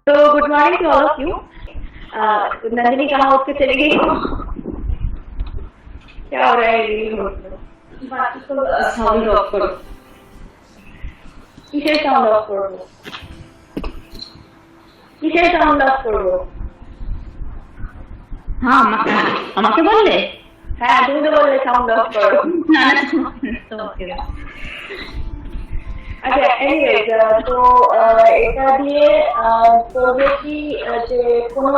तो good morning to all of you. Nandini कहाँ उठ के चली गई? क्या हो रहा है? बाकी तो साउंड ऑफ करो, কিসের সাউন্ড অফ করবো? কিসের সাউন্ড অফ করবো? হ্যাঁ আমাকে বললে? হ্যাঁ তুমি তো বললে সাউন্ড অফ করো। না না ওকে। আচ্ছা এনিওয়েজ, তো এটা দিয়ে করবে কি যে কোনো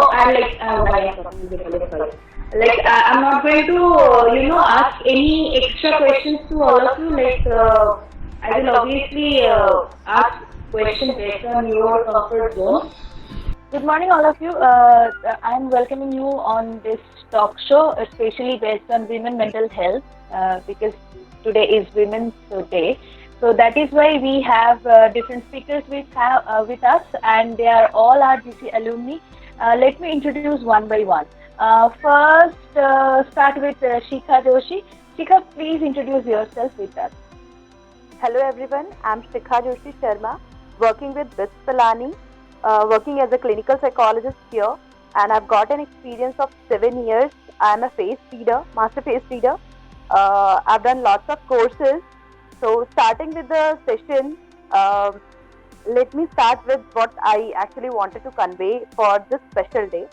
like I'm not going to ask any extra questions to all of you. I will obviously ask questions based on your comfort zone. Good morning all of you. I'm welcoming you on this talk show, especially based on women mental health, because today is Women's Day. So that is why we have different speakers with us, and they are all our GC alumni. Let me introduce one by one. First, start with Shikha Joshi. Shikha, please introduce yourself with us. Hello everyone, I'm Shikha Joshi Sharma, working with BITS Pilani, working as a clinical psychologist here, and I've got an experience of 7 years. I'm a face reader, master face reader. I've done lots of courses. So starting with the session, let me start with what I actually wanted to convey for this special day.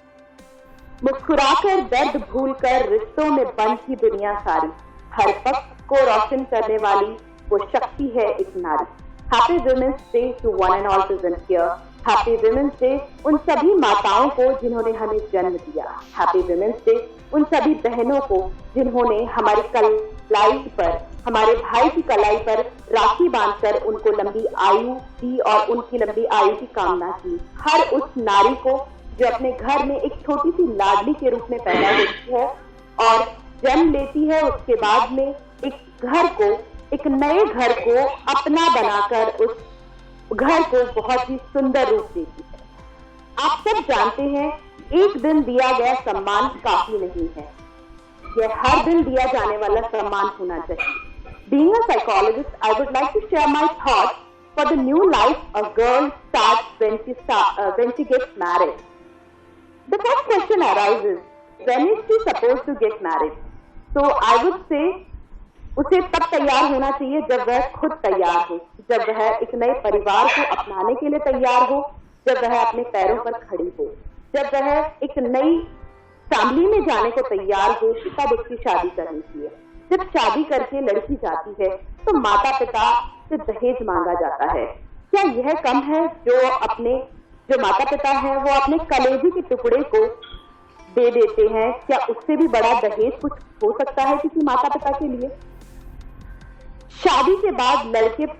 मुस्कुराकर दर्द भूलकर रिश्तों में बंधी दुनिया सारी, हर वक्त को रोशन करने वाली वो शक्ति है एक नारी। Happy women's day to one and all present here. Happy women's day उन सभी माताओं को जिन्होंने हमें जन्म दिया। हैप्पी वुमेन्स डे उन सभी बहनों को जिन्होंने हमारी कलाई पर, हमारे भाई की कलाई पर राखी बांधकर उनको लंबी आयु दी और उनकी लंबी आयु की कामना की। हर उस नारी को जो अपने घर में एक छोटी सी लाडली के रूप में पैदा होती है और जन्म लेती है, उसके बाद में एक घर को, एक नए घर को अपना बनाकर उस घर को बहुत ही सुंदर रूप देती है। आप सब जानते हैं एक दिन दिया गया सम्मान काफी नहीं है, यह हर दिन दिया जाने वाला सम्मान होना चाहिए। Being a psychologist, I would like to share my thoughts for the new life a girl starts when she gets married. The first question arises, when is she supposed to get married? So I would say उसे तब तैयार होना चाहिए जब वह खुद तैयार हो, जब वह एक नए परिवार को अपनाने के लिए तैयार हो, जब वह अपने पैरों पर खड़ी हो, जब वह एक नई फैमिली में जाने को तैयार हो, तब उसकी शादी करनी चाहिए। जब शादी करके लड़की जाती है तो माता पिता से दहेज मांगा जाता है। क्या यह कम है? जो माता पिता हैं वो अपने कलेजे के टुकड़े को दे देते हैं, क्या उससे भी बड़ा दहेज कुछ हो सकता है किसी माता पिता के लिए? शादी के बाद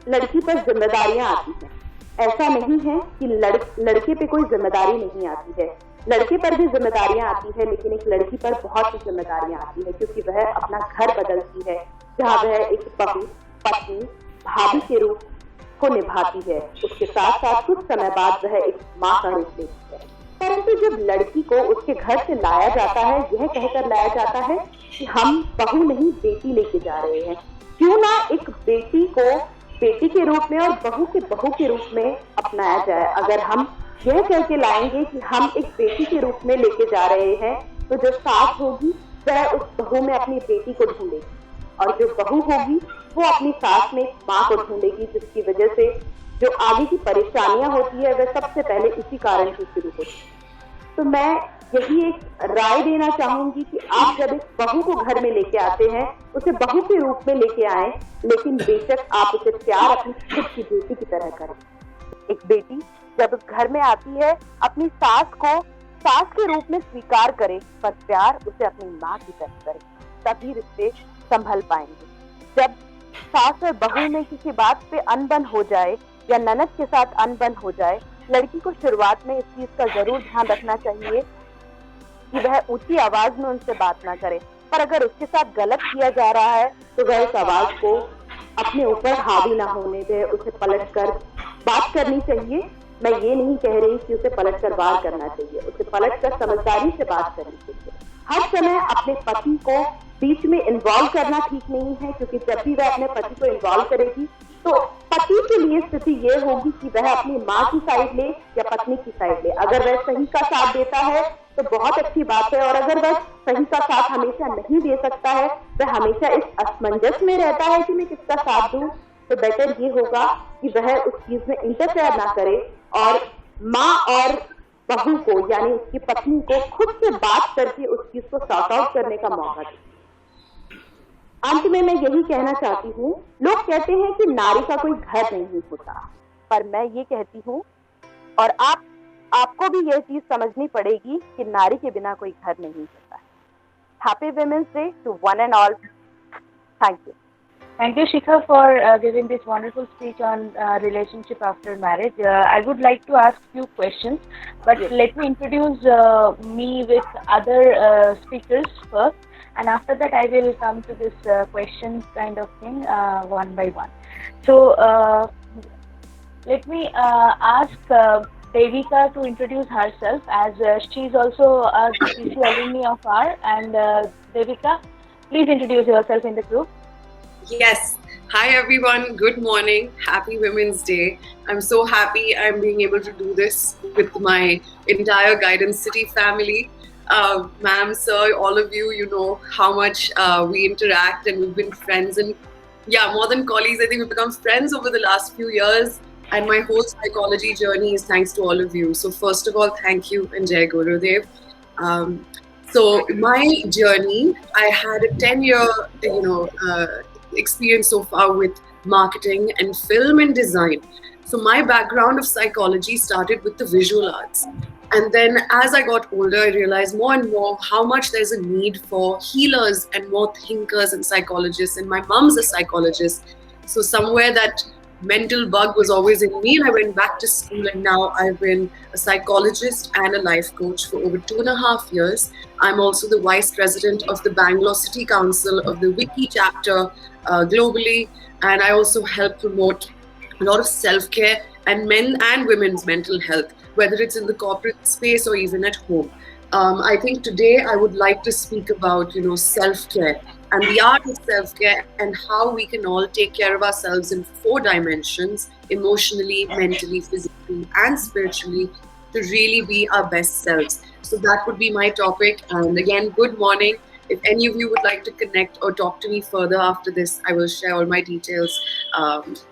लड़की पर जिम्मेदारियां आती हैं। ऐसा नहीं है कि लड़के पे कोई जिम्मेदारी नहीं आती है, लड़के पर भी जिम्मेदारियां आती है, लेकिन एक लड़की पर बहुत सी जिम्मेदारियां आती है, क्योंकि वह अपना घर बदलती है, जहाँ वह एक बहू, पत्नी, भाभी के रूप को निभाती है। उसके साथ साथ कुछ समय बाद वह एक माँ का रूप लेती है। परंतु जब लड़की को उसके घर से लाया जाता है, यह कहकर लाया जाता है कि हम बहू नहीं बेटी लेके जा रहे हैं, क्यों ना एक बेटी को बेटी के रूप में और बहू के रूप में अपनाया जाए। अगर हम यह कह के लाएंगे कि हम एक बेटी के रूप में लेके जा रहे हैं, तो जो सास होगी वह उस बहू में अपनी बेटी को ढूंढेगी, और जो बहू होगी वो अपनी सास में माँ को ढूंढेगी, जिसकी वजह से जो आगे की परेशानियां होती है वह सबसे पहले इसी कारण से शुरू होती है। तो मैं यही एक राय देना चाहूंगी कि आप जब एक बहू को घर में लेके आते हैं, उसे बहू के रूप में लेके आए, लेकिन बेशक आप उसे प्यार अपनी खुद की बेटी की तरह करें। एक बेटी जब घर में आती है, अपनी सास को सास के रूप में स्वीकार करे, पर प्यार उसे अपनी माँ की तरह करे, तभी रिश्ते संभल पाएंगे। जब सास और बहू में किसी बात पे अनबन हो जाए या ननद के साथ अनबन हो जाए, लड़की को शुरुआत में इस चीज का जरूर ध्यान रखना चाहिए कि वह ऊंची आवाज में उनसे बात ना करे, पर अगर उसके साथ गलत किया जा रहा है तो वह इस आवाज को अपने ऊपर हावी ना होने दे, उसे पलट कर बात करनी चाहिए। मैं ये नहीं कह रही कि उसे पलट कर वार करना चाहिए, उसे पलट कर समझदारी से बात करनी चाहिए। हर समय अपने पति को बीच में इन्वॉल्व करना ठीक नहीं है, क्योंकि जब भी वह अपने पति को इन्वॉल्व करेगी तो पति के लिए स्थिति ये होगी कि वह अपनी माँ की साइड ले या पत्नी की साइड ले। अगर वह सही का साथ देता है तो बहुत अच्छी बात है, और अगर वह सही का साथ हमेशा नहीं दे सकता है, वह हमेशा इस असमंजस में रहता है कि मैं किसका साथ दूं, तो बेटर ये होगा कि वह उस चीज में इंटरफेयर ना करे और माँ और बहू को यानी उसकी पत्नी को खुद से बात करके उस चीज को सॉर्ट आउट करने का मौका दे। अंत में मैं यही कहना चाहती हूँ, लोग कहते हैं कि नारी का कोई घर नहीं होता, पर मैं ये कहती हूँ और आपको भी यह चीज समझनी पड़ेगी कि नारी के बिना कोई घर नहीं होता है। Happy women's day to one and all. Thank you. Thank you, Shikha, for giving this wonderful speech on relationship after marriage. I would like to ask few questions, but let me introduce me with other speakers first, and after that I will come to this question kind of thing one by one. So let me ask Devika to introduce herself, as she is also a GC alumni of our. And Devika, please introduce yourself in the group. Yes. Hi everyone. Good morning. Happy Women's Day. I'm so happy I'm being able to do this with my entire Guidance City family. Ma'am, sir, all of you, you know how much we interact, and we've been friends, and yeah, more than colleagues, I think we've become friends over the last few years, and my whole psychology journey is thanks to all of you. So first of all, thank you and Jai Gurudev. So my journey, I had a 10-year, experience so far with marketing and film and design. So my background of psychology started with the visual arts. And then as I got older, I realized more and more how much there's a need for healers and more thinkers and psychologists. And my mom's a psychologist. So somewhere that mental bug was always in me, and I went back to school, and now I've been a psychologist and a life coach for over 2.5 years. I'm also the vice president of the Bangalore City Council of the Wiki chapter globally, and I also help promote a lot of self-care and men and women's mental health, whether it's in the corporate space or even at home. I think today I would like to speak about self-care and the art of self-care, and how we can all take care of ourselves in 4 dimensions: emotionally, mentally, physically, and spiritually, to really be our best selves. So that would be my topic. And again, good morning. If any of you would like to connect or talk to me further after this, I will share all my details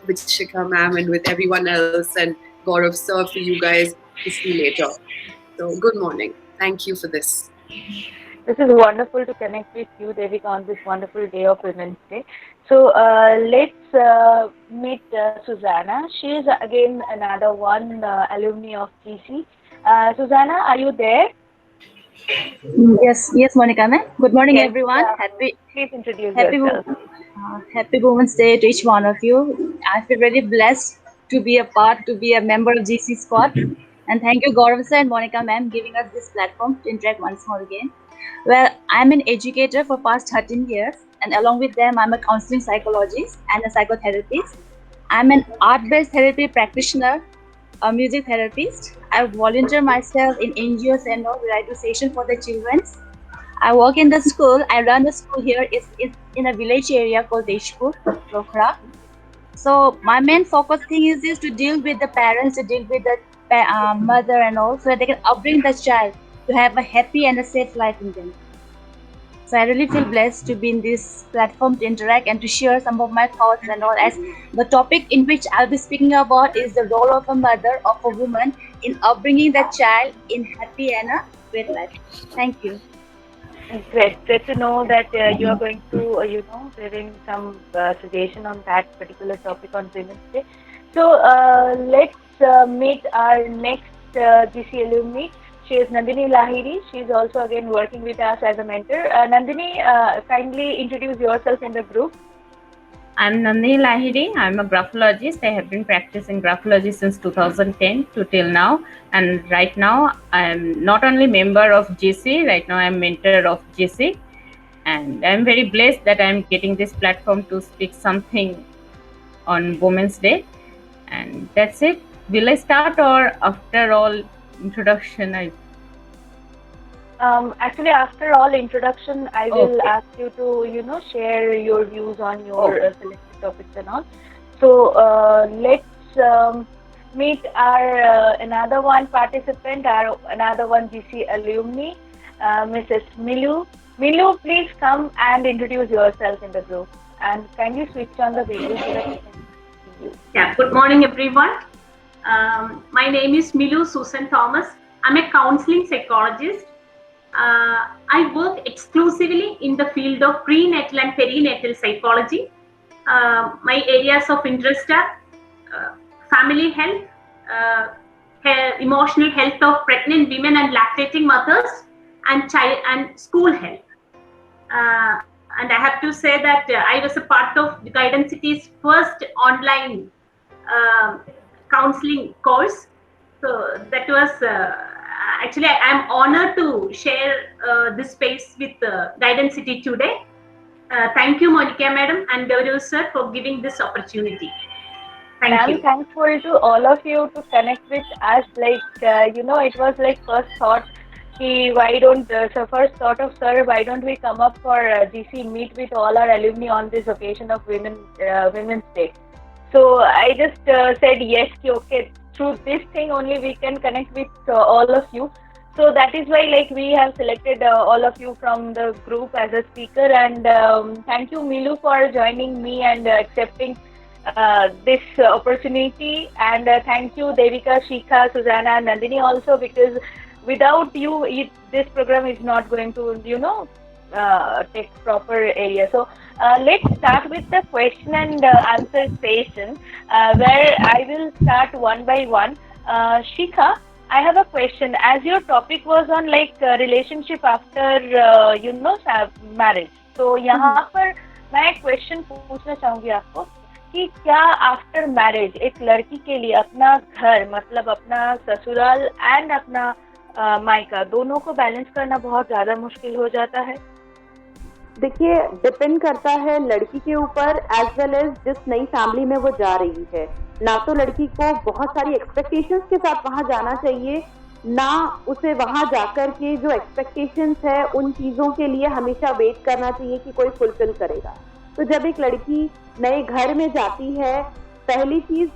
with Shikha ma'am and with everyone else, and Gaurav sir for you guys to see later. So good morning. Thank you for this. This is wonderful to connect with you, Devika, on this wonderful day of Women's Day. So let's meet Susanna. She is again another one alumni of GC. Susanna, are you there? Yes, Monica ma'am. Good morning, everyone. Please introduce yourself. Happy Women's Day to each one of you. I feel really blessed to be a member of GC Squad. And thank you, Gaurav sir and Monica ma'am, giving us this platform to interact once more again. Well, I'm an educator for past 13 years, and along with them, I'm a counseling psychologist and a psychotherapist. I'm an art-based therapy practitioner, a music therapist. I volunteer myself in NGOs and all, where I do sessions for the children. I work in the school. I run the school here. It's in a village area called Deshpur, Rokhra. So my main focus thing is to deal with the parents, to deal with the mother and all, so that they can upbring the child to have a happy and a safe life in them. So I really feel blessed to be in this platform to interact and to share some of my thoughts and all, as the topic in which I'll be speaking about is the role of a mother, of a woman, in upbringing the child in happy and a great life. Thank you. Great to know that you are going to, giving some suggestion on that particular topic on Women's Day. So let's meet our next GC alumni. She is Nandini Lahiri. She is also again working with us as a mentor. Nandini, kindly introduce yourself in the group. I'm Nandini Lahiri. I'm a graphologist. I have been practicing graphology since 2010 to till now. And right now, I'm not only member of GC, right now I'm mentor of GC. And I'm very blessed that I'm getting this platform to speak something on Women's Day. And that's it. Will I start or after all introduction? Actually, after all introduction, I will Okay. ask you to, share your views on your selected topics and all. So let's meet our another one participant, our another one GC alumni, Mrs. Milu. Milu, please come and introduce yourself in the group. And can you switch on the video so that we can see you? Yeah, good morning, everyone. My name is Milu Susan Thomas. I'm a counseling psychologist. I work exclusively in the field of prenatal and perinatal psychology. My areas of interest are family health, emotional health of pregnant women and lactating mothers, and child and school health. And I have to say that I was a part of the Guidance City's first online counseling course. So that was actually I am honored to share this space with Guidance City today. Thank you, Monica Madam and Gaurav Sir, for giving this opportunity. Thank you. I'm thankful to all of you to connect with us. Like, it was like first thought, first thought of sir, why don't we come up for GC, meet with all our alumni on this occasion of Women's Day. So I just said yes, okay, through this thing only we can connect with all of you. So that is why we have selected all of you from the group as a speaker. And thank you, Milu, for joining me and accepting this opportunity. And thank you, Devika, Shikha, Susanna, and Nandini also, because without you, this program is not going to, take proper area. So let's start with the question and answer session, where I will start one by one. Shikha, I have a question. As your topic was on relationship after marriage, तो यहाँ पर मैं एक question पूछना चाहूंगी आपको कि क्या आफ्टर मैरिज एक लड़की के लिए अपना घर, मतलब अपना ससुराल एंड अपना मायका, दोनों को बैलेंस करना बहुत ज्यादा मुश्किल हो जाता है? देखिए, डिपेंड करता है लड़की के ऊपर एज वेल एज जिस नई फैमिली में वो जा रही है। ना तो लड़की को बहुत सारी एक्सपेक्टेशंस के साथ वहां जाना चाहिए, ना उसे वहां जाकर के जो एक्सपेक्टेशंस है उन चीजों के लिए हमेशा वेट करना चाहिए कि कोई फुलफिल करेगा। तो जब एक लड़की नए घर में जाती है, पहली चीज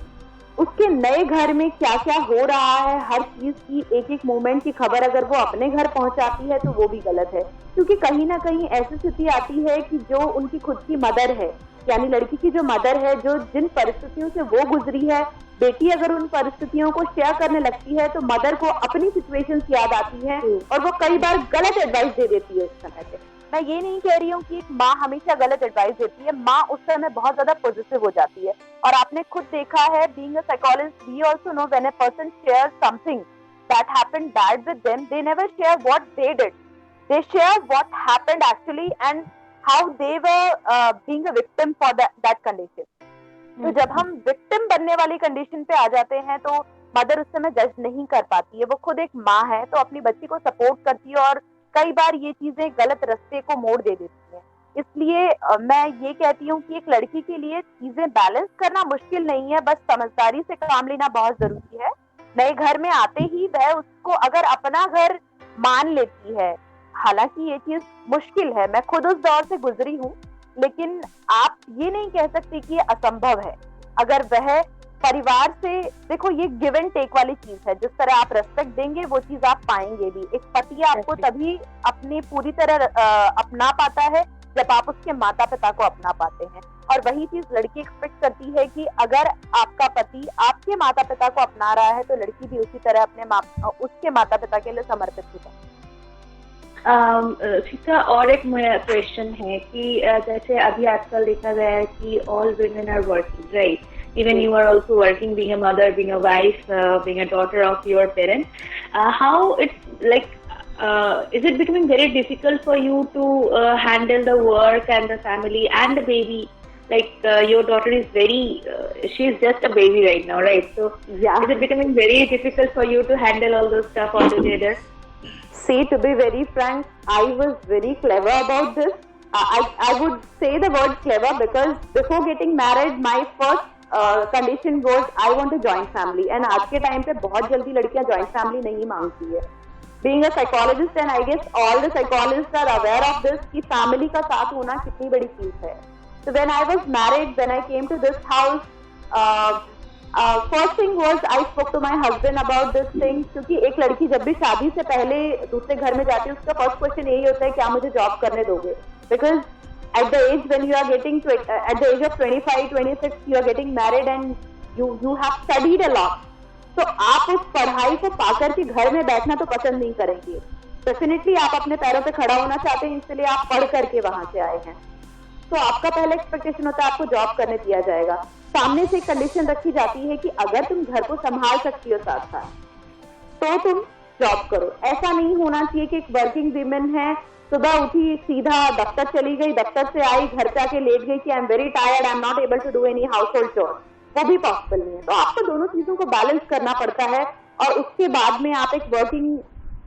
उसके नए घर में क्या क्या हो रहा है, हर चीज की एक एक मोमेंट की खबर अगर वो अपने घर पहुंचाती है तो वो भी गलत है, क्योंकि कहीं ना कहीं ऐसी स्थिति आती है कि जो उनकी खुद की मदर है, यानी लड़की की जो मदर है, जो जिन परिस्थितियों से वो गुजरी है, बेटी अगर उन परिस्थितियों को शेयर करने लगती है तो मदर को अपनी सिचुएशंस याद आती है और वो कई बार गलत एडवाइस दे देती है उस समय पे। मैं ये नहीं कह रही हूँ कि एक माँ हमेशा गलत एडवाइस देती है, माँ उस समय बहुत ज्यादा पॉजिटिव हो जाती है। और आपने खुद देखा है, being a psychologist, we also know when a person shares something that happened bad with them, they never share what they did, they share what happened actually and how they were being a victim for that condition. तो जब हम victim बनने वाली condition पे आ जाते हैं तो mother उस समय जज नहीं कर पाती है, वो खुद एक माँ है तो अपनी बच्ची को सपोर्ट करती है और कई बार ये चीजें गलत रास्ते को मोड़ दे देती है। इसलिए मैं ये कहती हूँ कि एक लड़की के लिए चीजें बैलेंस करना मुश्किल नहीं है, बस समझदारी से काम लेना बहुत जरूरी है। नए घर में आते ही वह उसको अगर अपना घर मान लेती है, हालांकि ये चीज मुश्किल है, मैं खुद उस दौर से गुजरी हूँ, लेकिन आप ये नहीं कह सकते कि ये असंभव है। अगर वह परिवार से, देखो ये गिव एंड टेक वाली चीज है, जिस तरह आप रेस्पेक्ट देंगे वो चीज आप पाएंगे भी। एक पति आपको तभी अपनी पूरी तरह अपना पाता है जब आप उसके माता पिता को अपना पाते हैं, और वही चीज लड़की एक्सपेक्ट करती है कि अगर आपका पति आपके माता पिता को अपना रहा है तो लड़की भी उसी तरह अपने उसके माता पिता के लिए समर्पित हो जाए। शिक्षा, और एक क्वेश्चन है कि जैसे अभी आजकल देखा गया है कि all women are working, right? Even you are also working, being a mother, being a wife, being a daughter of your parents. How it's like, is it becoming very difficult for you to handle the work and the family and the baby? Like your daughter is she's just a baby right now, right? So yeah, is it becoming very difficult for you to handle all those stuff all together? See, to be very frank, I was very clever about this. I would say the word clever because before getting married, my first condition was I want a joint family, and आज के time पे बहुत जल्दी लड़कियां joint family नहीं मांगती है. Being a psychologist, and I guess all the psychologists are aware of this, कि family का साथ होना कितनी बड़ी चीज है. So when I was married, when I came to this house, first thing was I spoke to my husband about this thing, क्योंकि एक लड़की जब भी शादी से पहले दूसरे घर में जाती है, उसका first question यही होता है क्या मुझे job करने दोगे? Because at the age when you are getting to, at the age of 25, 26, you are getting married and you have studied a lot. तो आप उस पढ़ाई को पाकर के घर में बैठना तो पसंद नहीं करेंगे. डेफिनेटली आप अपने पैरों पे खड़ा होना चाहते हैं, इसलिए आप पढ़ करके वहां से आए हैं. तो आपका पहला एक्सपेक्टेशन होता है आपको जॉब करने दिया जाएगा. सामने से एक कंडीशन रखी जाती है कि अगर तुम घर को संभाल सकती हो साथ साथ तो तुम जॉब करो. ऐसा नहीं होना चाहिए कि एक वर्किंग वीमेन है, सुबह उठी सीधा दफ्तर चली गई, दफ्तर से आई घर पे आके लेट गई कि I am very tired, I am not able to do any household chore. वो भी पॉसिबल नहीं है. तो आपको दोनों चीजों को बैलेंस करना पड़ता है और उसके बाद में आप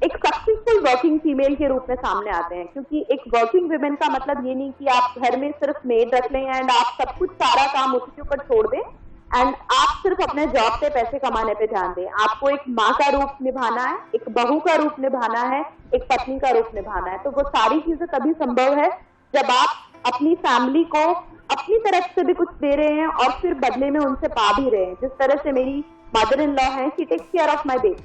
एक सक्सेसफुल वर्किंग फीमेल के रूप में सामने आते हैं. क्योंकि एक वर्किंग वुमेन का मतलब ये नहीं कि आप घर में सिर्फ मेड रख लें एंड आप सब कुछ सारा काम उसके ऊपर छोड़ दें एंड आप सिर्फ अपने जॉब पे पैसे कमाने पे ध्यान दें. आपको एक माँ का रूप निभाना है, एक बहू का रूप निभाना है, एक पत्नी का रूप निभाना है. तो वो सारी चीजें तभी संभव है जब आप अपनी फैमिली को अपनी तरफ से भी कुछ दे रहे हैं और फिर बदले में उनसे पा भी रहे हैं. जिस तरह से मेरी मदर इन लॉ है, she takes care of my baby.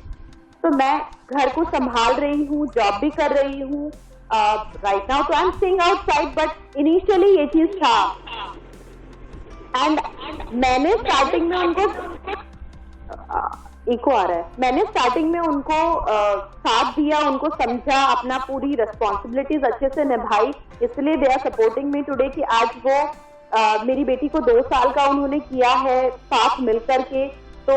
तो मैं घर को संभाल रही हूँ, जॉब भी कर रही हूँ राइट नाउ. तो I am staying outside, but initially ये चीज था एंड मैंने स्टार्टिंग में उनको इको आ रहा है. मैंने स्टार्टिंग में उनको साथ दिया, उनको समझा, अपना पूरी रिस्पॉन्सिबिलिटीज अच्छे से निभाई. इसलिए they are supporting me today कि आज वो मेरी बेटी को 2 साल का उन्होंने किया है साथ मिलकर के. तो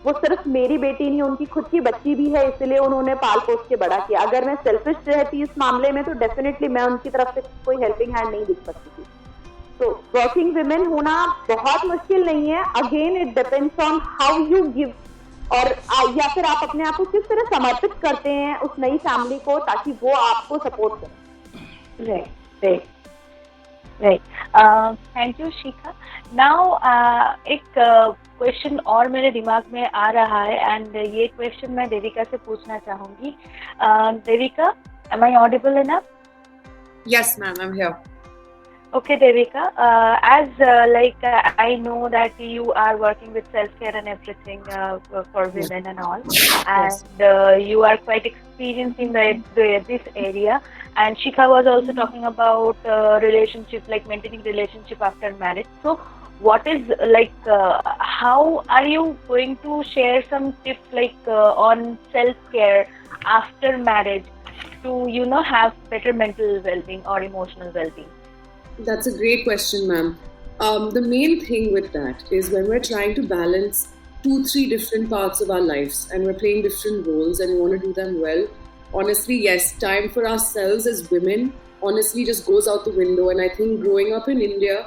वो सिर्फ मेरी बेटी नहीं, उनकी खुद की बच्ची भी है, इसलिए उन्होंने पाल पोस के बड़ा किया. अगर मैं सेल्फिश रहती इस मामले में तो डेफिनेटली मैं उनकी तरफ से कोई हेल्पिंग हैंड नहीं दिख सकती थी. तो वर्किंग वुमेन होना बहुत मुश्किल नहीं है. Again it depends on how you give, और या फिर आप अपने आप को किस तरह समर्पित करते हैं उस नई फैमिली को ताकि वो आपको सपोर्ट करे. Right. Thank you Shikha. Now एक क्वेश्चन और मेरे दिमाग में आ रहा है एंड ये क्वेश्चन मैं देविका से पूछना चाहूंगी. Devika, am I audible enough? Yes, ma'am, I'm here. Okay, Devika, as I know that you are working with self-care and everything for women and all, and you are quite experienced in this area. And Shikha was also talking about relationship, like maintaining relationship after marriage. So, what is how are you going to share some tips on self-care after marriage to have better mental well-being or emotional well-being? That's a great question, ma'am. The main thing with that is when we're trying to balance 2-3 different parts of our lives and we're playing different roles and we want to do them well, honestly, yes, time for ourselves as women honestly just goes out the window. And I think growing up in India,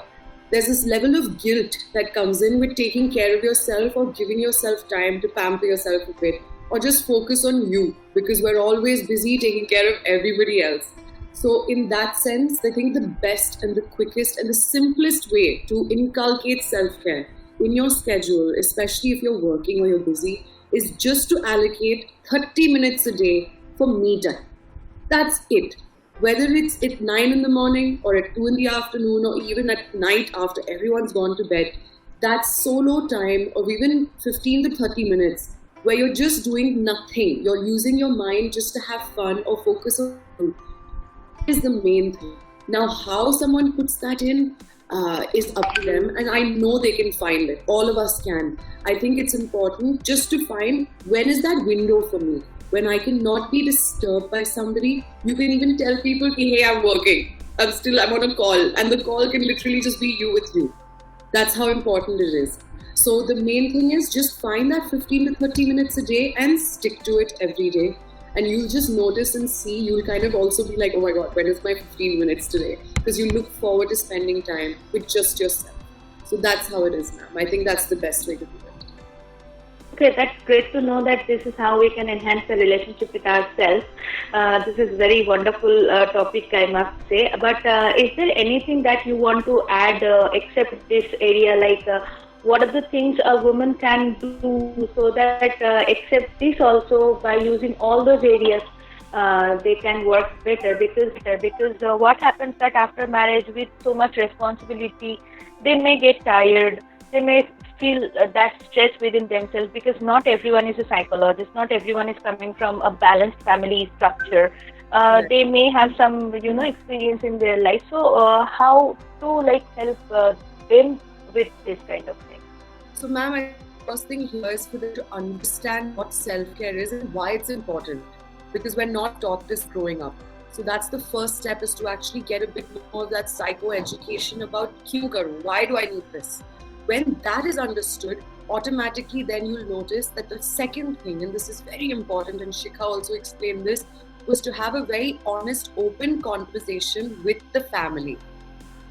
there's this level of guilt that comes in with taking care of yourself or giving yourself time to pamper yourself a bit or just focus on you, because we're always busy taking care of everybody else. So in that sense, I think the best and the quickest and the simplest way to inculcate self-care in your schedule, especially if you're working or you're busy, is just to allocate 30 minutes a day for me time. That's it. Whether it's at 9 in the morning or at 2 in the afternoon or even at night after everyone's gone to bed, that's solo time of even 15 to 30 minutes where you're just doing nothing. You're using your mind just to have fun or focus on is the main thing. Now, how someone puts that in is up to them, and I know they can find it. All of us can. I think it's important just to find when is that window for me, when I cannot be disturbed by somebody. You can even tell people, hey, I'm working. I'm on a call, and the call can literally just be you with you. That's how important it is. So the main thing is just find that 15 to 30 minutes a day and stick to it every day. And you'll just notice and see, you'll kind of also be like, oh my God, when is my 15 minutes today? Because you look forward to spending time with just yourself. So that's how it is, ma'am. I think that's the best way to do it. Okay, that's great to know that this is how we can enhance the relationship with ourselves. This is very wonderful topic, I must say. But is there anything that you want to add except this area? Like, what are the things a woman can do so that except this also by using all those areas, they can work better? Because what happens that after marriage with so much responsibility, they may get tired. They may feel that stress within themselves because not everyone is a psychologist, not everyone is coming from a balanced family structure. They may have some experience in their life. So how to like help them with this kind of thing? So ma'am, I first thing here is for them to understand what self-care is and why it's important, because we're not taught this growing up. So that's the first step, is to actually get a bit more of that psycho-education about kyun karu, why do I need this? When that is understood, automatically then you'll notice that the second thing, and this is very important, and Shikha also explained this, was to have a very honest, open conversation with the family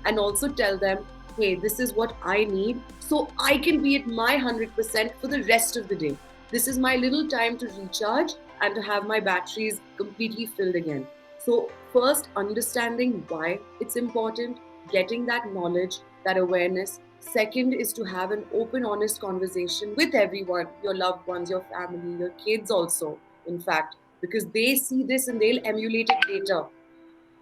and also tell them, hey, this is what I need so I can be at my 100% for the rest of the day. This is my little time to recharge and to have my batteries completely filled again. So first, understanding why it's important, getting that knowledge, that awareness. Second is to have an open, honest conversation with everyone, your loved ones, your family, your kids also, in fact, because they see this and they'll emulate it later.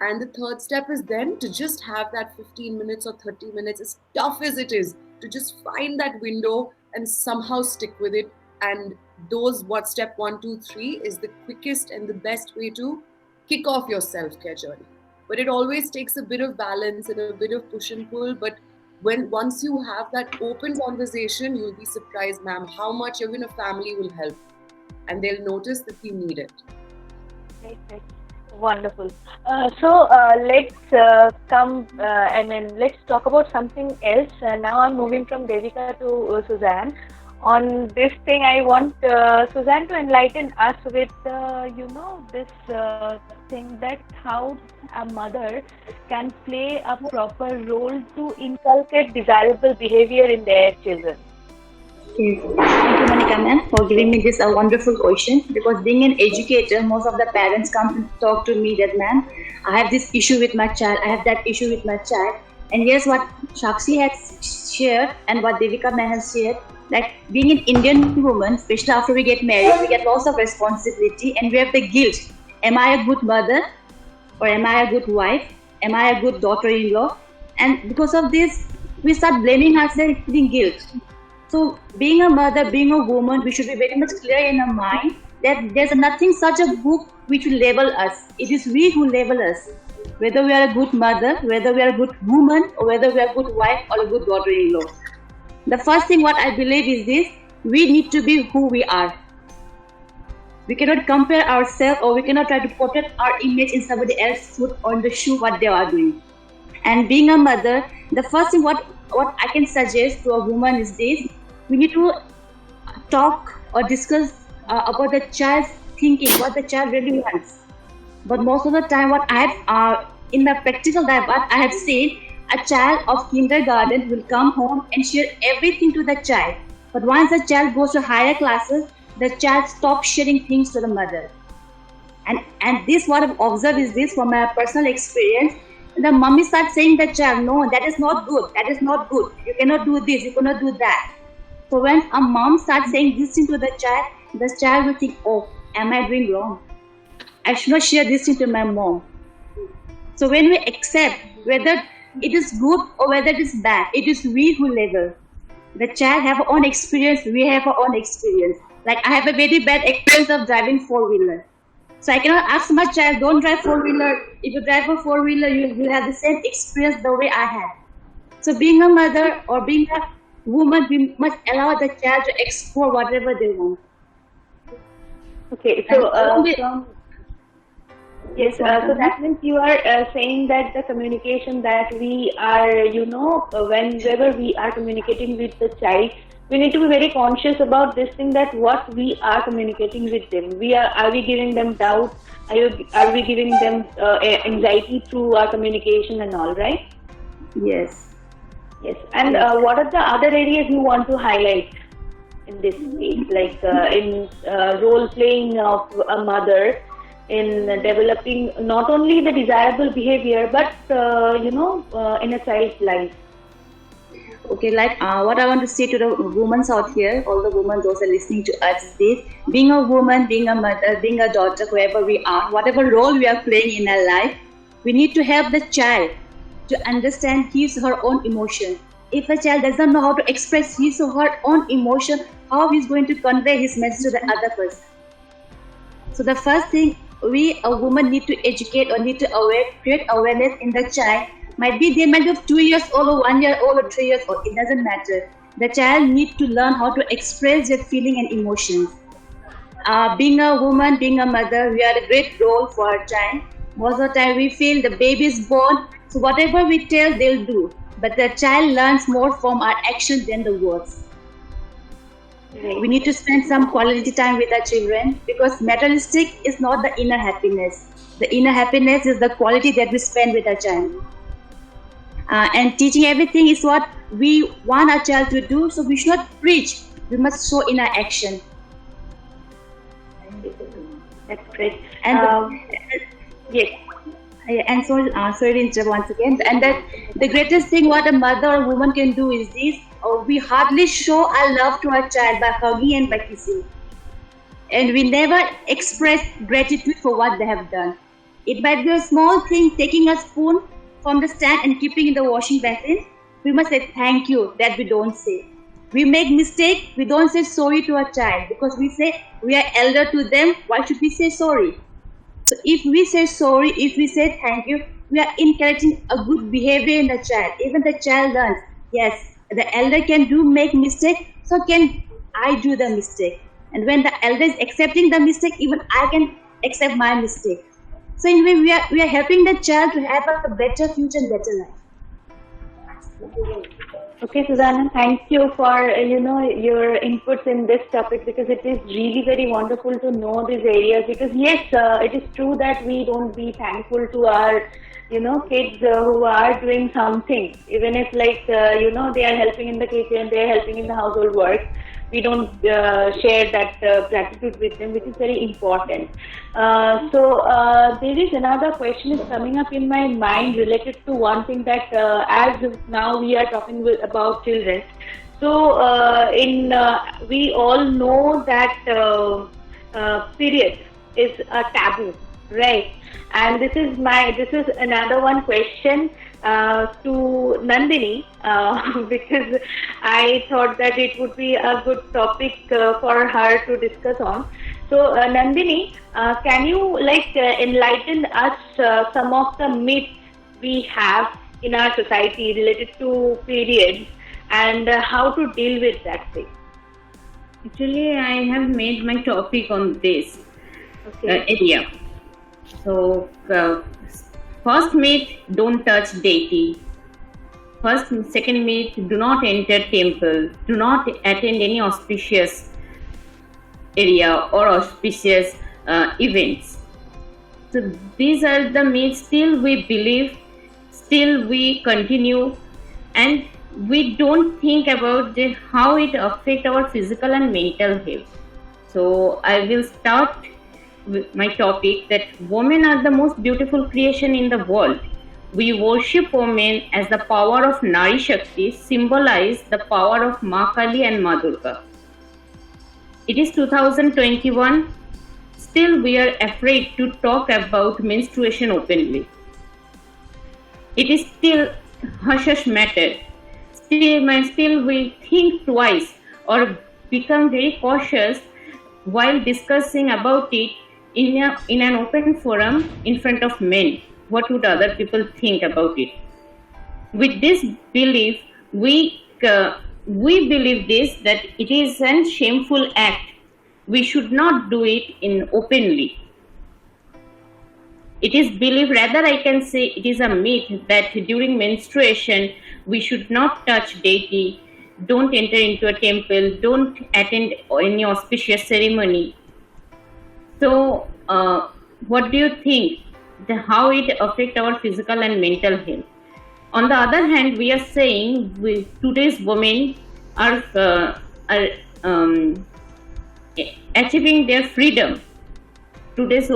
And the third step is then to just have that 15 minutes or 30 minutes, as tough as it is, to just find that window and somehow stick with it. And those, what step 1, 2, 3 is the quickest and the best way to kick off your self-care journey. But it always takes a bit of balance and a bit of push and pull. But once you have that open conversation, you'll be surprised, ma'am, how much even a family will help. And they'll notice that you need it. Right. Wonderful. So let's let's talk about something else. Now I'm moving from Devika to Suzanne. On this thing, I want Suzanne to enlighten us with, this thing that how a mother can play a proper role to inculcate desirable behavior in their children. Okay. Thank you, Monica ma'am, for giving me this wonderful question. Because being an educator, most of the parents come to talk to me that, ma'am, I have this issue with my child, I have that issue with my child. And yes, what Shakshi has shared and what Devika ma'am has shared, that being an Indian woman, especially after we get married, we get lots of responsibility and we have the guilt. Am I a good mother? Or am I a good wife? Am I a good daughter-in-law? And because of this, we start blaming ourselves, feeling guilt. So being a mother, being a woman, we should be very much clear in our mind that there's nothing such a book which will label us. It is we who label us. Whether we are a good mother, whether we are a good woman, or whether we are a good wife or a good daughter-in-law. The first thing what I believe is this: we need to be who we are. We cannot compare ourselves, or we cannot try to protect our image in somebody else's foot or in the shoe what they are doing. And being a mother, the first thing what I can suggest to a woman is this: we need to talk or discuss about the child's thinking, what the child really wants. But most of the time, what I have in my practical life, what I have seen, a child of kindergarten will come home and share everything to the child. But once the child goes to higher classes, the child stops sharing things to the mother. And this what I've observed is this from my personal experience. The mommy starts saying to the child, no, that is not good, that is not good. You cannot do this, you cannot do that. So when a mom starts saying this thing to the child will think, oh, am I doing wrong? I should not share this thing to my mom. So when we accept whether it is good or whether it is bad, it is we who label. The child have our own experience, we have our own experience. Like I have a very bad experience of driving 4-wheeler. So I cannot ask my child, don't drive 4-wheeler. If you drive a 4-wheeler, you will have the same experience the way I had. So being a mother or being a woman, we must allow the child to explore whatever they want. Okay, so so that means you are saying that the communication that we are, whenever we are communicating with the child, we need to be very conscious about this thing, that what we are communicating with them. Are we giving them doubt? Are we giving them anxiety through our communication and all, right? Yes. Yes. And what are the other areas you want to highlight in this case, like in role playing of a mother? in developing not only the desirable behavior but in a child's life. Okay, like what I want to say to the women out here, all the women, those are listening to us, is being a woman, being a mother, being a daughter, whoever we are, whatever role we are playing in our life, we need to help the child to understand his or her own emotion. If a child does not know how to express his or her own emotion, how he's going to convey his message to the other person? So the first thing we, a woman, need to educate or need to create awareness in the child. They might be 2 years old or 1 year old or 3 years old, it doesn't matter. The child needs to learn how to express their feeling and emotions. Being a woman, being a mother, we are a great role for our child. Most of the time we feel the baby is born, so whatever we tell, they'll do. But the child learns more from our action than the words. We need to spend some quality time with our children, because materialistic is not the inner happiness. The inner happiness is the quality that we spend with our child. And teaching everything is what we want our child to do, so we should not preach, we must show in our action. That's great. And yes. And sorry to interrupt once again. And that the greatest thing what a mother or woman can do is this: we hardly show our love to our child by hugging and by kissing, and we never express gratitude for what they have done. It might be a small thing, taking a spoon from the stand and keeping in the washing basin. We must say thank you, that we don't say. We make mistake, we don't say sorry to our child, because we say we are elder to them, why should we say sorry? So if we say sorry, if we say thank you, we are encouraging a good behavior in the child. Even the child learns, yes, the elder can make mistake, so can I do the mistake. And when the elder is accepting the mistake, even I can accept my mistake. So in a way, we are helping the child to have a better future and better life. Okay, Susanna, thank you for your inputs in this topic, because it is really very wonderful to know these areas. Because yes, it is true that we don't be thankful to our kids who are doing something, even if they are helping in the kitchen, they are helping in the household work. We don't share that gratitude with them, which is very important. So there is another question is coming up in my mind related to one thing that as now we are talking about children. So we all know that period is a taboo, right? And this is another one question to Nandini, because I thought that it would be a good topic for her to discuss on. So Nandini, can you enlighten us some of the myths we have in our society related to periods and how to deal with that thing? Actually, I have made my topic on this area. So, first myth, don't touch deity. Second myth, do not enter temple. Do not attend any auspicious area or auspicious events. So these are the myths. Still we believe, still we continue, and we don't think about how it affects our physical and mental health. So I will start with my topic that women are the most beautiful creation in the world. We worship women as the power of Nari Shakti, symbolize the power of Ma Kali and Ma Durga. It is 2021. Still we are afraid to talk about menstruation openly. It is still hush-hush matter. Still we think twice or become very cautious while discussing about it in an open forum in front of men. What would other people think about it? With this belief, we believe this, that it is a shameful act. We should not do it openly. It is believed, rather I can say it is a myth, that during menstruation we should not touch deity, don't enter into a temple, don't attend any auspicious ceremony. So, what do you think? How it affects our physical and mental health? On the other hand, we are saying today's women are achieving their freedom today's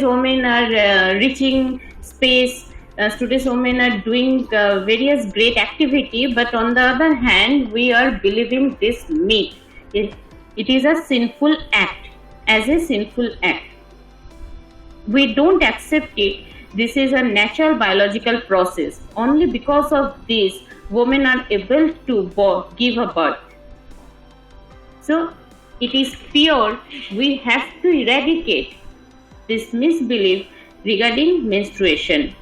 women are reaching space. Today's women are doing various great activity, but on the other hand, we are believing this myth. It is a sinful act, as a sinful act. We don't accept it. This is a natural biological process. Only because of this, women are able to give a birth. So, it is pure. We have to eradicate this misbelief regarding menstruation.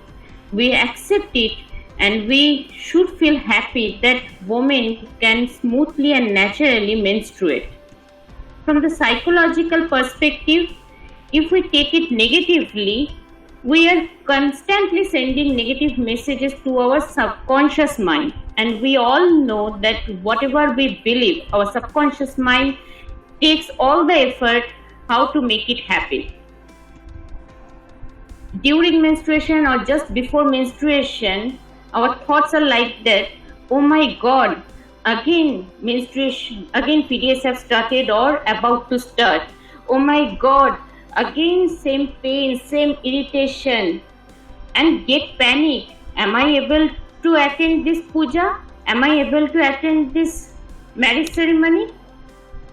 We accept it, and we should feel happy that women can smoothly and naturally menstruate. From the psychological perspective, if we take it negatively, we are constantly sending negative messages to our subconscious mind, and we all know that whatever we believe, our subconscious mind takes all the effort how to make it happen. During menstruation or just before menstruation, our thoughts are like that: oh my God, again menstruation, again periods have started or about to start. Oh my God, again same pain, same irritation, and get panic. Am I able to attend this puja? Am I able to attend this marriage ceremony?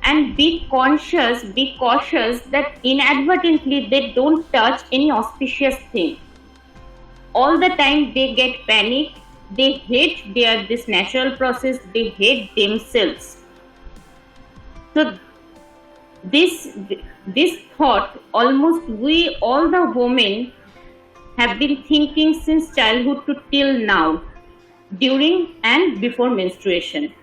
And be cautious that inadvertently they don't touch any auspicious thing. All the time they get panic, they hate this natural process, they hate themselves. So this thought, almost we all the women have been thinking since childhood to till now, during and before menstruation.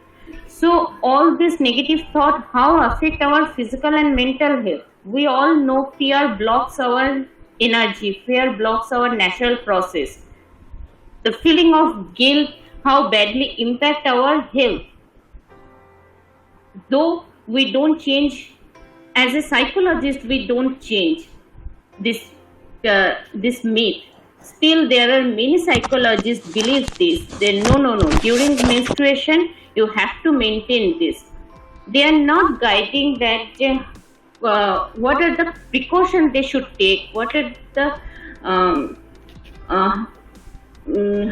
So all this negative thought, how affect our physical and mental health? We all know fear blocks our energy, fear blocks our natural process. The feeling of guilt, how badly impact our health. Though we don't change, as a psychologist, we don't change this myth. Still, there are many psychologists believe this. They no. During menstruation, you have to maintain this. They are not guiding that what are the precautions they should take, what are the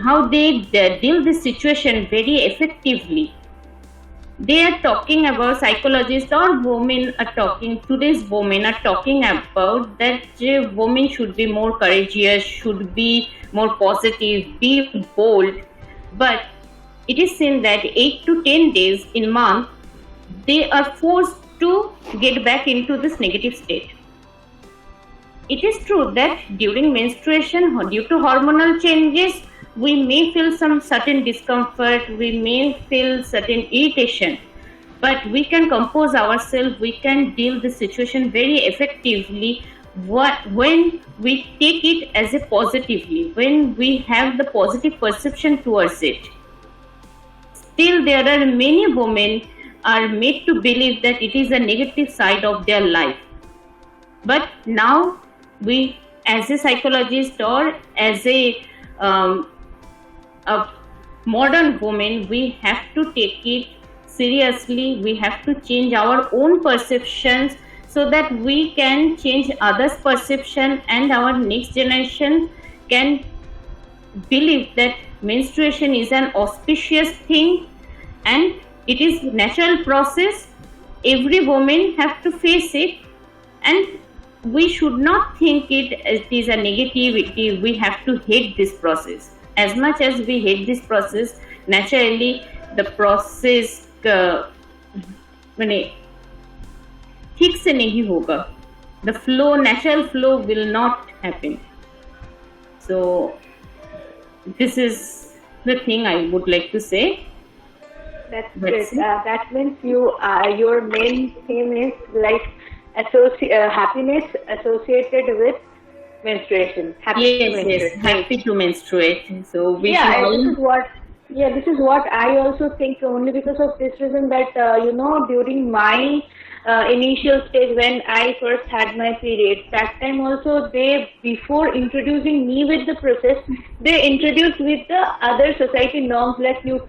how they deal this situation very effectively. They are talking about, psychologists or women are talking, today's women are talking about that women should be more courageous, should be more positive, be bold. But it is seen that 8 to 10 days in month, they are forced to get back into this negative state. It is true that during menstruation, due to hormonal changes, we may feel some certain discomfort, we may feel certain irritation, but we can compose ourselves, we can deal the situation very effectively when we take it as a positively, when we have the positive perception towards it. Still, there are many women are made to believe that it is a negative side of their life. But now we, as a psychologist or as a modern woman, we have to take it seriously. We have to change our own perceptions so that we can change others' perception, and our next generation can believe that menstruation is an auspicious thing and it is natural process. Every woman have to face it, and we should not think it as it is a negativity. We have to hate this process. As much as we hate this process, naturally the process ठीक से नहीं होगा. The flow, natural flow will not happen. So this is the thing I would like to say. That's good. That means your main theme is like happiness associated with menstruation. Yes, happy to menstruate. So we this is what Yeah, this is what I also think, only because of this reason that, during my initial stage when I first had my period, that time also they, before introducing me with the process, they introduced with the other society norms like you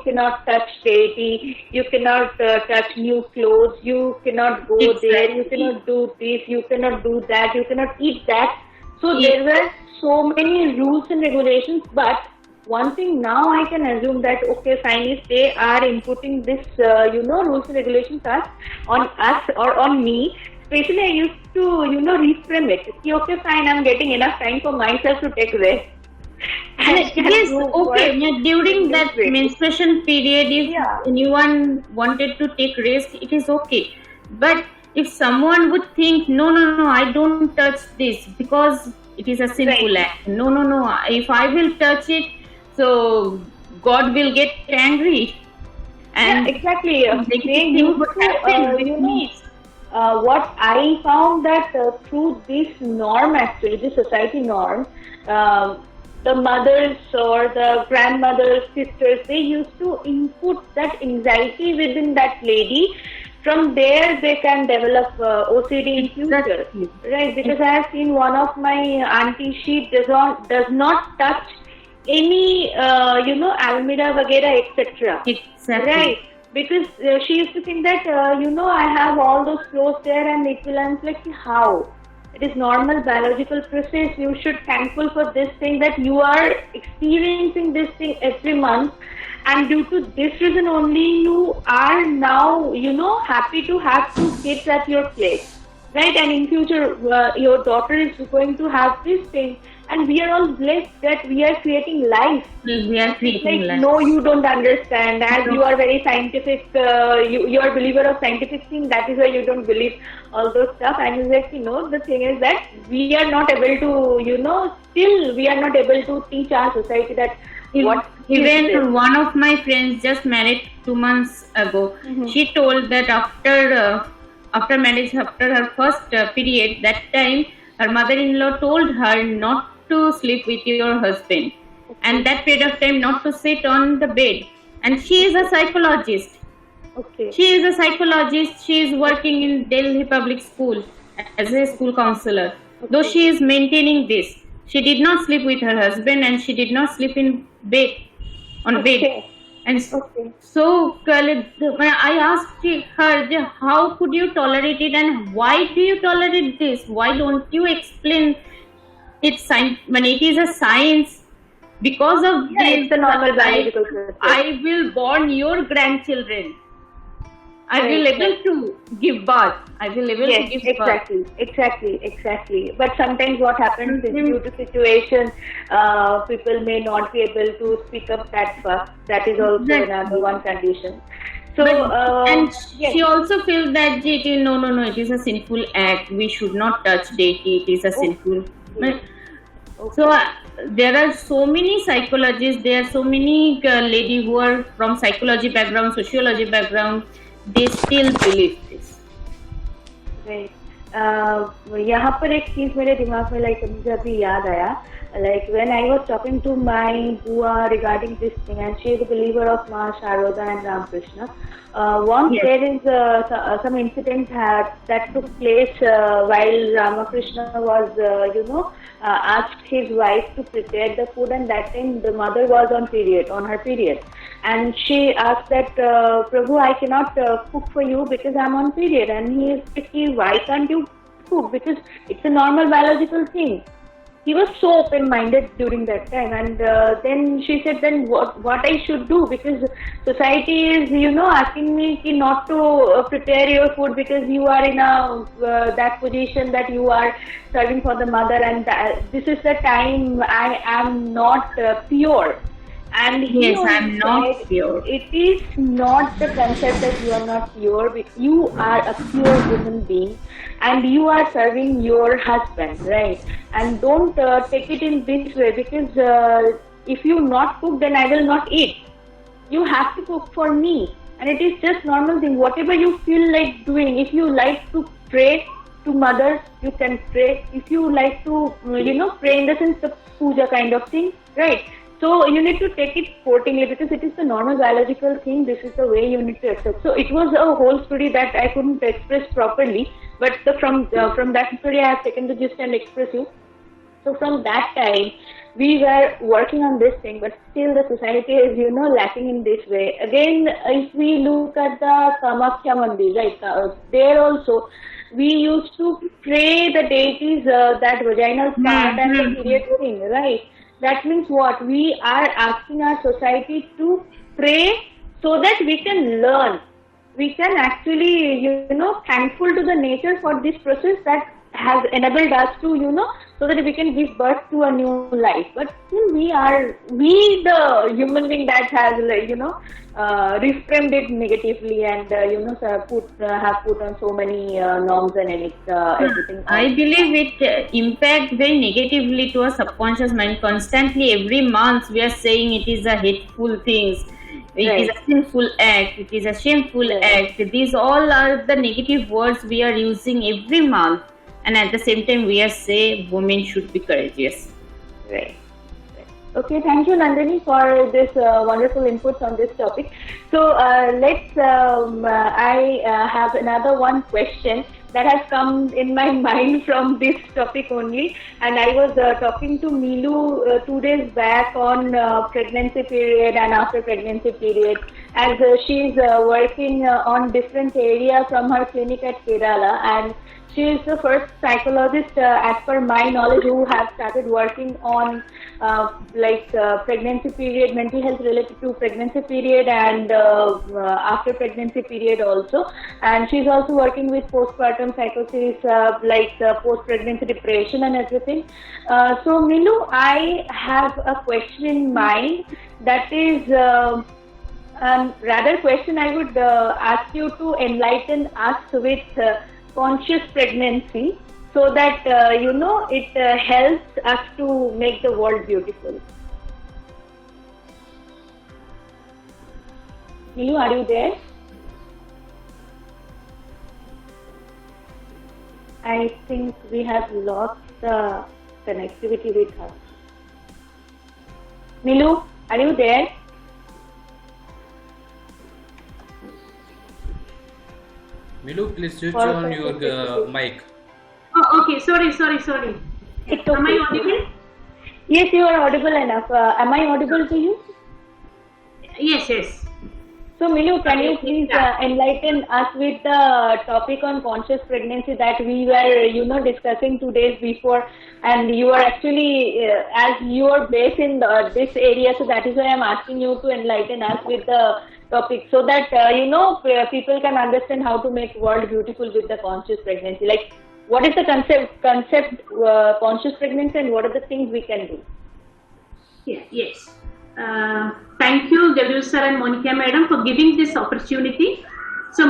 cannot touch deity, you cannot touch new clothes, you cannot go there, you cannot do this, you cannot do that, you cannot eat that. So there were so many rules and regulations, but one thing now I can assume that, okay, fine, if they are inputting this, rules and regulations on us or on me, especially I used to, reframe it. Okay, fine, I'm getting enough time for myself to take rest. And it is okay. During that menstruation period, if anyone wanted to take rest, it is okay. But if someone would think, no, I don't touch this because it is a sinful act. No, if I will touch it, so God will get angry. And exactly. What I found that through this norm, actually, this society norm, the mothers or the grandmothers, sisters, they used to input that anxiety within that lady. From there, they can develop OCD in future, right? Because I have seen one of my auntie, she does not touch any, almirah, vagera, etc. Exactly. Right? Because she used to think that, I have all those clothes there and it will, and like, how? It is normal biological process. You should thankful for this thing that you are experiencing this thing every month. And due to this reason only, you are now, happy to have 2 kids at your place. Right? And in future, your daughter is going to have this thing. And we are all blessed that we are creating life. We are creating life. No, you don't understand. As you are very scientific, you are a believer of scientific things. That is why you don't believe all those stuff. And it's like, the thing is that we are not able to, still we are not able to teach our society that what. Even one of my friends just married 2 months ago. She told that after marriage, after her first period, that time her mother-in-law told her not to sleep with your husband, and that period of time not to sit on the bed. And she is a psychologist. Okay. She is a psychologist. She is working in Delhi Public School as a school counselor. Though she is maintaining this, she did not sleep with her husband, and she did not sleep in bed. Bed. And so I asked her, how could you tolerate it, and why do you tolerate this? Why don't you explain it? When it is a science, because of this, it's a normal biological process. I will born your grandchildren. I will able to give birth. I will able to give birth. Exactly. But sometimes what happens is due to situation, people may not be able to speak up that fast. That is also another one condition. So, she also feels that no, it is a sinful act. We should not touch deity. It is a sinful. So there are so many psychologists. There are so many ladies who are from psychology background, sociology background. They still believe this. Right. यहाँ पर एक चीज मेरे दिमाग में मुझे अभी याद आया, when I was talking to my Bua regarding this thing, and she is a believer of Ma Sharoda and Ramakrishna. Once there is some incident that took place while Ramakrishna was asked his wife to prepare the food, and that time the mother was on her period, and she asked that, Prabhu, I cannot cook for you because I'm on period. And he is thinking, why can't you cook? Because it's a normal biological thing. He was so open-minded during that time, and then she said, then what I should do, because society is asking me not to prepare your food because you are in that position that you are serving for the mother, and this is the time I am not pure. And I'm not pure. It is not the concept that you are not pure. You are a pure human being, and you are serving your husband, right? And don't take it in this way, because if you not cook, then I will not eat. You have to cook for me, and it is just normal thing. Whatever you feel like doing, if you like to pray to mother, you can pray. If you like to, pray in the sense of puja kind of thing, right? So you need to take it sportingly because it is the normal biological thing. This is the way you need to accept. So it was a whole story that I couldn't express properly. But from that story, I have taken the gist and express you. So from that time, we were working on this thing, but still the society is, lacking in this way. Again, if we look at the Kamakhya Mandir, right, there also, we used to pray the deities, that vaginal part and the period thing, right? That means what? We are asking our society to pray so that we can learn. We can actually, thankful to the nature for this process that has enabled us to, so that we can give birth to a new life. But still we the human being that has, reframed it negatively and, have put on so many norms and everything. I believe it impacts very negatively to our subconscious mind. Constantly, every month, we are saying it is a hateful things. It is a sinful act. It is a shameful act. These all are the negative words we are using every month. And at the same time, we are saying women should be courageous. Right. Okay, thank you, Nandini, for this wonderful inputs on this topic. So I have another one question that has come in my mind from this topic only. And I was talking to Milu 2 days back on pregnancy period and after pregnancy period, as she's working on different areas from her clinic at Kerala, and she is the first psychologist, as per my knowledge, who has started working on pregnancy period, mental health related to pregnancy period and after pregnancy period also. And she's also working with postpartum psychosis, post-pregnancy depression and everything. So Milu, I have a question in mind that is rather question I would ask you to enlighten us with conscious pregnancy, so that it helps us to make the world beautiful. Milu, are you there? I think we have lost the connectivity with her. Milu, are you there? Milu, please switch on your mic. Oh, okay. Sorry. It's okay. Am I audible? Yes, you are audible enough. Am I audible to you? Yes. So Milu, can you please enlighten us with the topic on conscious pregnancy that we were, discussing 2 days before, and you are actually, as you are based in this area, so that is why I am asking you to enlighten us with the topic, so that people can understand how to make world beautiful with the conscious pregnancy. Like, what is the concept conscious pregnancy, and what are the things we can do? Yes. Thank you, W sir and Monica madam, for giving this opportunity. So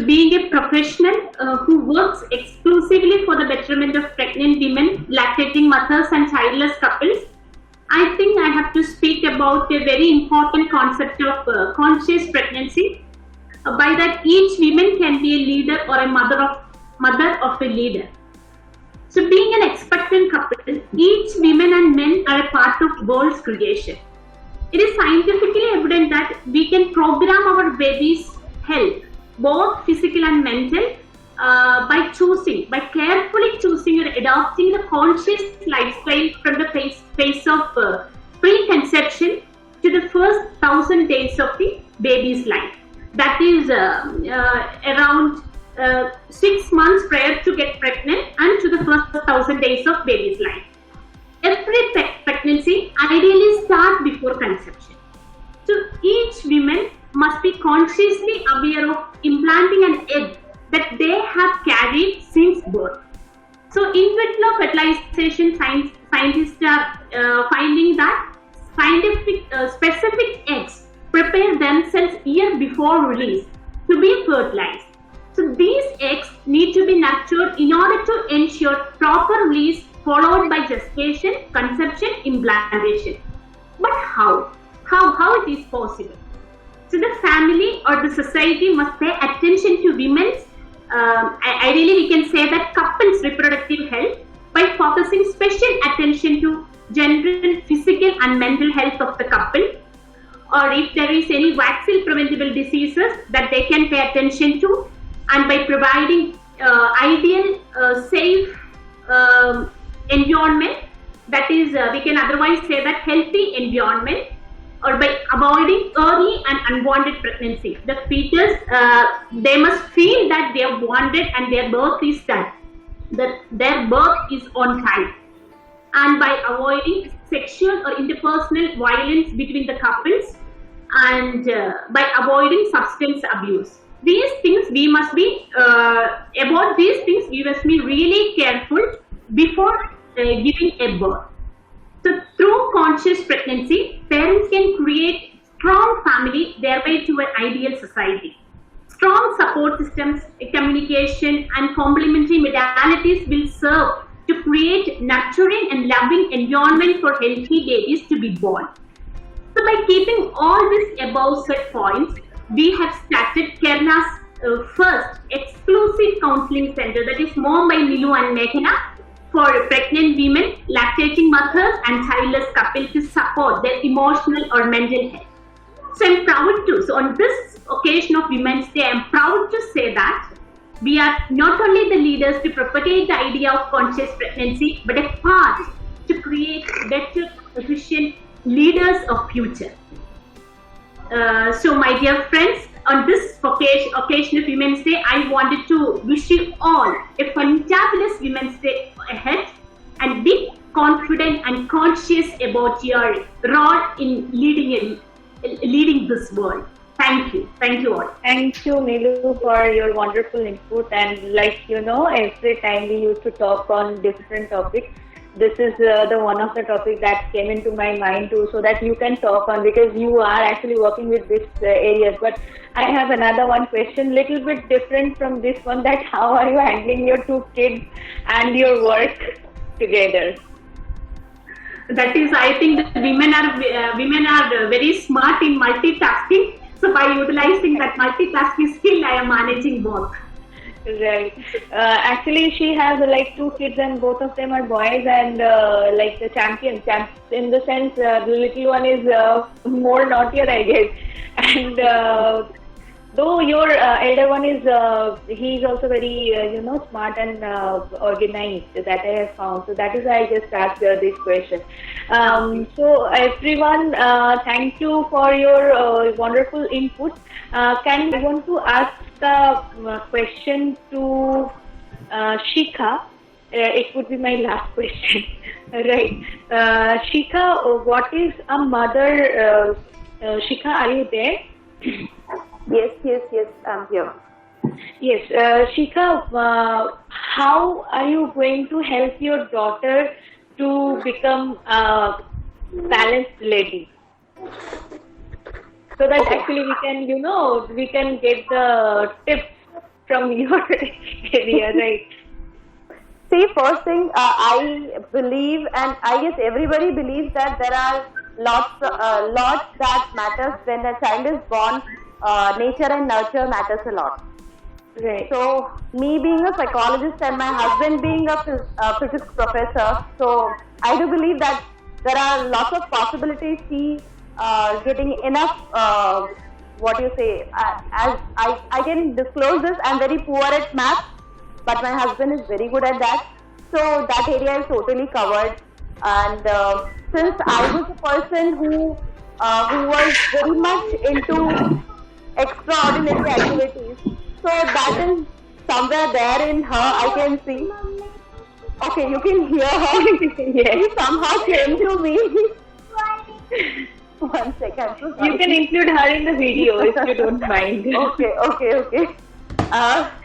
being a professional who works exclusively for the betterment of pregnant women, lactating mothers and childless couples, I think I have to speak about a very important concept of conscious pregnancy. By that, each woman can be a leader or a mother of a leader. So being an expectant couple, each women and men are a part of world's creation. It is scientifically evident that we can program our baby's health, both physical and mental, by carefully choosing or adopting the conscious lifestyle from the phase of pre-conception to the first 1,000 days of the baby's life. That is around 6 months prior to get pregnant and to the first 1,000 days of baby's life. Every pregnancy ideally starts before conception. So each woman must be consciously aware of implanting an egg that they have carried since birth. So in vitro fertilization, scientists are finding that specific eggs prepare themselves year before release to be fertilized. So these eggs need to be nurtured in order to ensure proper release, followed by gestation, conception, implantation. But how? How it is possible? So the family or the society must pay attention to women's, ideally we can say that couples' reproductive health by focusing special attention to general physical and mental health of the couple, or if there is any vaccine preventable diseases that they can pay attention to, and by providing ideal, safe environment, that is, we can otherwise say that healthy environment, or by avoiding early and unwanted pregnancy. The fetus, they must feel that they are wanted and their birth is done, that their birth is on time, and by avoiding sexual or interpersonal violence between the couples, and by avoiding substance abuse. These things we must be, about these things we must be really careful before giving a birth. So through conscious pregnancy, parents can create strong family, thereby to an ideal society. Strong support systems, communication and complementary modalities will serve to create nurturing and loving environment for healthy babies to be born. So by keeping all these above set points, we have started Kerala's first exclusive counseling center, that is Mom by Milu and Meghana, for pregnant women, lactating mothers and childless couples to support their emotional or mental health. So I'm proud to, so on this occasion of Women's Day, I'm proud to say that we are not only the leaders to propagate the idea of conscious pregnancy, but a part to create better, efficient leaders of future. So my dear friends, on this occasion of Women's Day, I wanted to wish you all a fantabulous Women's Day ahead, and be confident and conscious about your role in leading this world. Thank you. Thank you all. Thank you, Milu, for your wonderful input. And like you know, every time we used to talk on different topics, this is the one of the topic that came into my mind too, so that you can talk on, because you are actually working with this areas. But I have another one question, little bit different from this one, that how are you handling your 2 kids and your work together? That is, I think that women are very smart in multitasking. So by utilizing that multitasking skill, I am managing both. Right. Actually, she has like 2 kids and both of them are boys, and like the champions in the sense, the little one is more naughtier, I guess. And though your elder one is, he is also very, smart and organized, that I have found. So that is why I just asked this question. So everyone, thank you for your wonderful input. I want to ask the question to Shikha. It would be my last question. Right. Shikha, what is a mother? Shikha, are you there? Yes, I'm here. Yes, Shikha, how are you going to help your daughter to become a balanced lady? So that actually we can get the tips from your area, right? See, first thing, I believe, and I guess everybody believes, that there are lots that matters when a child is born. Nature and nurture matters a lot. Right. So, me being a psychologist and my husband being a physics professor, so I do believe that there are lots of possibilities. Getting enough, as I can disclose this, I'm very poor at math, but my husband is very good at that. So that area is totally covered. And since I was a person who was very much into extraordinary activities, so that is somewhere there in her, I can see. Okay, you can hear her. Yes. She somehow came to me. 1 second. So you can include her in the video if you don't mind. Okay.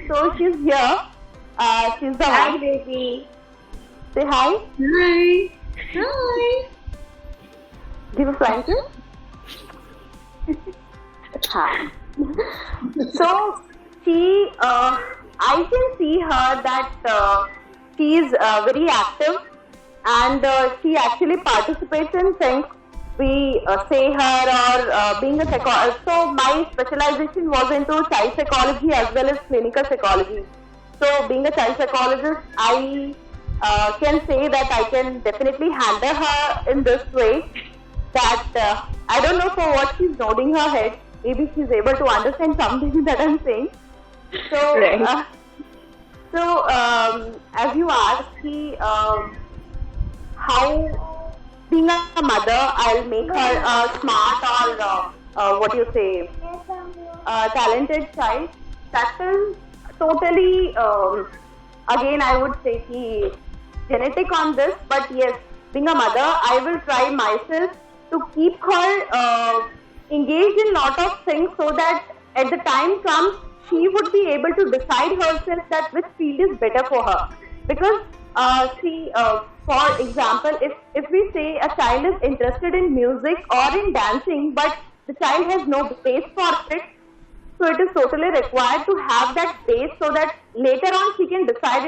So she's here. She's the Hi, one. baby. Say hi. Hi. Give a flying kiss. Hi. So she, I can see her that she is very active, and she actually participates in things. We say her, or being a psychologist. So my specialization was into child psychology as well as clinical psychology. So being a child psychologist, I can say that I can definitely handle her in this way. That I don't know for what she's nodding her head. Maybe she's able to understand something that I'm saying. So, Right. As you asked, how being a mother, I'll make her a smart or what do you say, talented child. That is totally, again, I would say genetic on this. But yes, being a mother, I will try myself to keep her engaged in lot of things so that at the time comes, she would be able to decide herself that which field is better for her. Because for example, if we say a child is interested in music or in dancing, but the child has no base for it, so it is totally required to have that base so that later on she can decide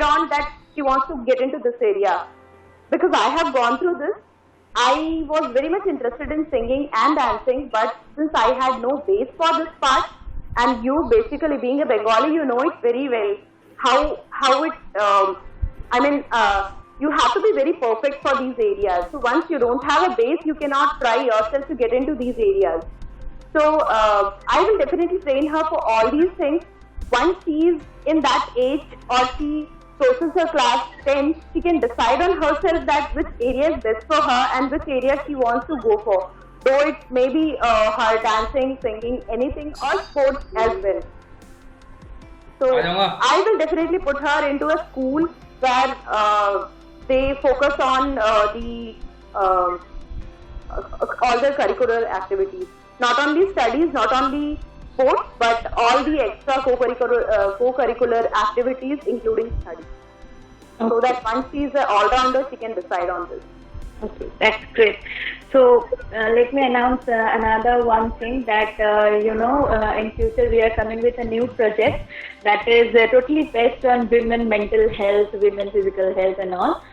on that she wants to get into this area. Because I have gone through this. I was very much interested in singing and dancing, but since I had no base for this part, and you basically being a Bengali, you know it very well, how it, you have to be very perfect for these areas. So once you don't have a base, you cannot try yourself to get into these areas. So I will definitely train her for all these things. Once she is in that age or she crosses her class 10, she can decide on herself that which area is best for her and which area she wants to go for. Though it may be her dancing, singing, anything or sports as well. So I will definitely put her into a school where they focus on all the curricular activities. Not only studies, not only sports, but all the extra co-curricular activities, including studies. Okay. So that once she is an all-rounder, she can decide on this. Okay, that's great. So let me announce another one thing that in future we are coming with a new project that is totally based on women mental health, women physical health and all.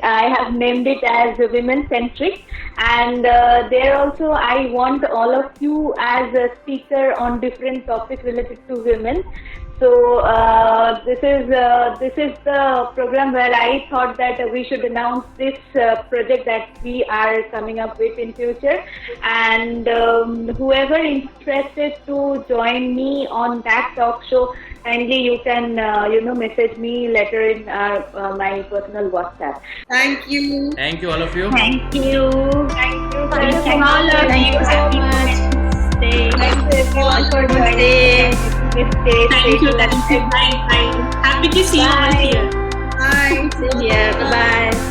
I have named it as women centric, and there also I want all of you as a speaker on different topics related to women. So this is the program where I thought that we should announce this project that we are coming up with in future, and whoever interested to join me on that talk show, kindly you can message me later in my personal WhatsApp. Thank you. Thank you, all of you. Thank you. Thank you. Thank you all of you. Happy Women's Day. Thank you everyone for joining. Thank you. Bye. Happy to see you all here. Bye. Yeah, bye-bye.